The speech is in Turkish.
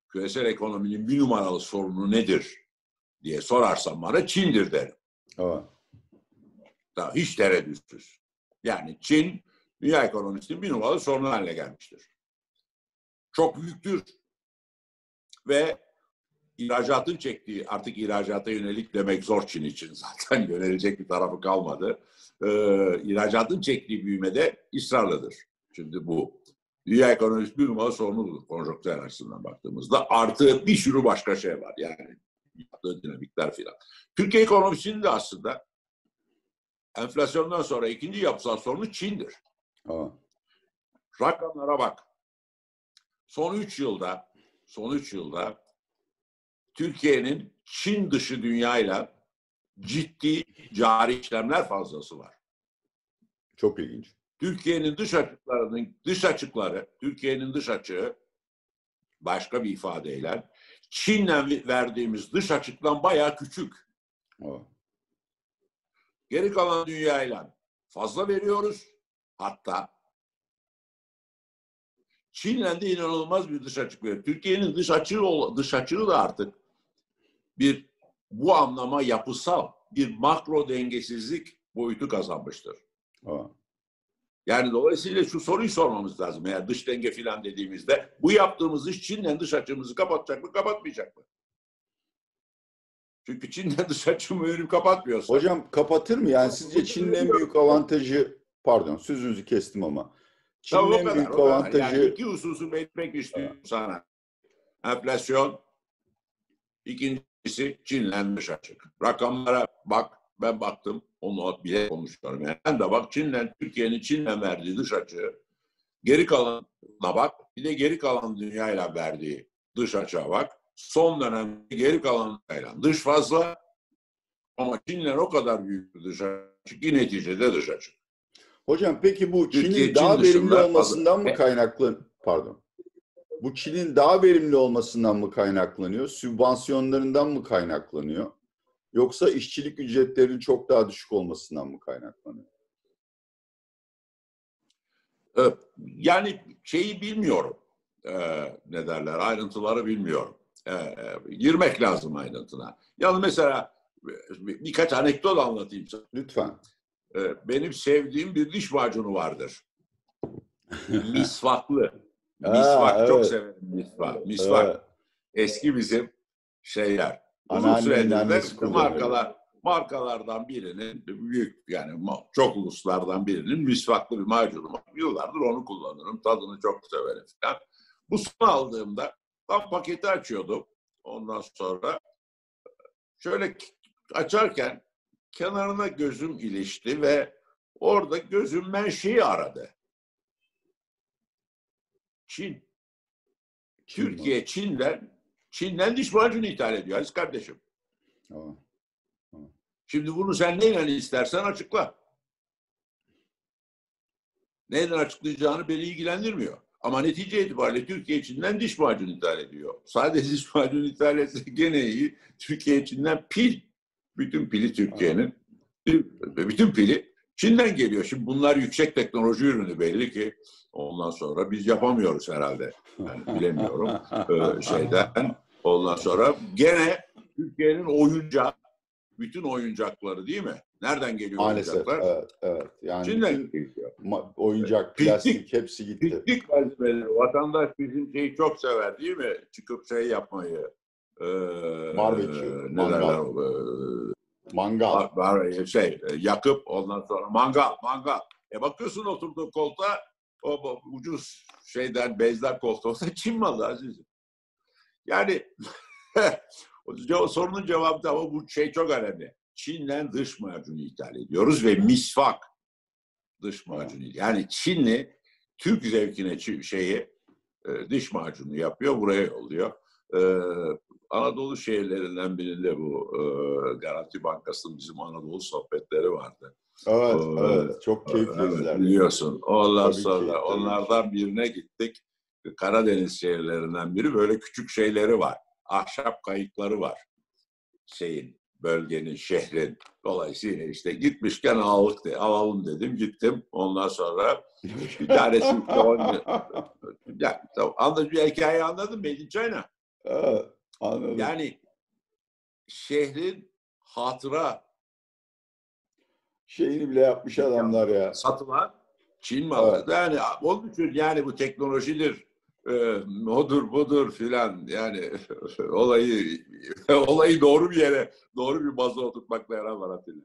küresel ekonominin bir numaralı sorunu nedir diye sorarsan bana Çin'dir derim. Evet. Daha hiç tereddütsüz. Yani Çin dünya ekonomisinin bir numaralı sorunu haline gelmiştir. Çok büyüktür ve ihracatın çektiği, artık ihracata yönelik demek zor Çin için, zaten yönelecek bir tarafı kalmadı. İhracatın çektiği büyümede ısrarlıdır. Şimdi bu dünya ekonomisi bir numaralı sorunudur konjonktür açısından baktığımızda. Artı bir sürü başka şey var yani. Yaptığı dinamikler filan. Türkiye ekonomisinin de aslında enflasyondan sonra ikinci yapısal sorunu Çin'dir. Evet. Rakamlara bak. Son 3 yılda Türkiye'nin Çin dışı dünyayla ciddi cari işlemler fazlası var. Çok ilginç. Türkiye'nin dış açığı başka bir ifadeyle Çin'le verdiğimiz dış açıktan bayağı küçük. Evet. Geri kalan dünyayla fazla veriyoruz. Hatta Çin'le de inanılmaz bir dış açık veriyor. Türkiye'nin dış açığı da artık bu anlama yapısal bir makro dengesizlik boyutu kazanmıştır. Evet. Yani dolayısıyla şu soruyu sormamız lazım. Eğer dış denge filan dediğimizde bu yaptığımız iş Çin'le dış açığımızı kapatacak mı, kapatmayacak mı? Çünkü Çin'le dış açığımı kapatmıyorsa... Hocam kapatır mı? Yani sizce Çin'in en büyük avantajı, pardon sözünüzü kestim ama, Çin'in en büyük avantajı... Yani iki hususu belirtmek istiyorum sana. Enflasyon, ikincisi Çin'le dış açık. Rakamlara bak, ben baktım, onu bile konuşuyorum. Yani ben de bak, Türkiye'nin Çin'le verdiği dış açığı, geri kalanına bak, bir de geri kalan dünyayla verdiği dış açığa bak. Son dönemde geri kalan dünyayla dış fazla ama Çin'le o kadar büyük bir dış açık ki neticede dış açık. Hocam peki bu Çin'in daha verimli olmasından mı kaynaklanıyor? Pardon. Bu Çin'in daha verimli olmasından mı kaynaklanıyor? Sübvansiyonlarından mı kaynaklanıyor? Yoksa işçilik ücretlerinin çok daha düşük olmasından mı kaynaklanıyor? Yani şeyi bilmiyorum. Ne derler? Ayrıntıları bilmiyorum. Girmek lazım ayrıntına. Yani mesela birkaç anekdot anlatayım sana. Lütfen. Benim sevdiğim bir diş macunu vardır. Misvaklı. Misvak. Evet. Çok severim misvak. Misvak. Evet. Eski bizim şeyler. Uzun süredir de markalardan birinin, büyük yani çok uluslardan birinin misvaklı bir macunu var. Yıllardır onu kullanırım. Tadını çok severim falan. Bu son aldığımda tam paketi açıyordum. Ondan sonra şöyle açarken kenarına gözüm ilişti ve orada gözümden şeyi aradı. Çin. Türkiye Çin'den diş macunu ithal ediyor Aziz kardeşim. Tamam. Şimdi bunu sen neyle istersen açıkla. Neyden açıklayacağını beni ilgilendirmiyor. Ama netice itibariyle Türkiye Çin'den diş macunu ithal ediyor. Sadece diş macunu ithal etse gene iyi. Türkiye Çin'den bütün pili Türkiye'nin, bütün pili Çin'den geliyor. Şimdi bunlar yüksek teknoloji ürünü belli ki. Ondan sonra biz yapamıyoruz herhalde. Yani bilemiyorum şeyden. Ondan sonra gene Türkiye'nin bütün oyuncakları değil mi? Nereden geliyor maalesef, oyuncaklar? Evet. Yani Çin'den geliyor. Oyuncak, plastik hepsi gitti. Piknik malzemeleri. Vatandaş bizim şeyi çok sever değil mi? Çıkıp şey yapmayı. Barbekü, mangal. Yakıp ondan sonra mangal. Bakıyorsun oturduğu koltuğa, o ucuz bezler koltuğuna Çin malı azizim. Yani o sorunun cevabı da ama bu şey çok önemli. Çin'den dış macunu ithal ediyoruz ve misvak dış macunu. Yani Çinli Türk zevkine diş macunu yapıyor, buraya yolluyor. Anadolu şehirlerinden birinde bu Garanti Bankası'nın bizim Anadolu sohbetleri vardı. Evet. Çok keyifli izlerdim. Biliyorsun. Ondan sonra onlardan birine gittik. Karadeniz şehirlerinden biri, böyle küçük şeyleri var. Ahşap kayıkları var. Bölgenin, şehrin. Dolayısıyla işte gitmişken alalım dedim. Gittim. Ondan sonra bir tanesi bir hikayeyi anladın mı? Made in China. Evet, anladım. Yani şehrin hatıra Şeyini bile yapmış adamlar ya. satılan Çin malı. Evet. Yani onun için yani bu teknolojidir, odur budur filan, yani olayı doğru bir yere, doğru bir baza oturtmakla yarar var Atilla.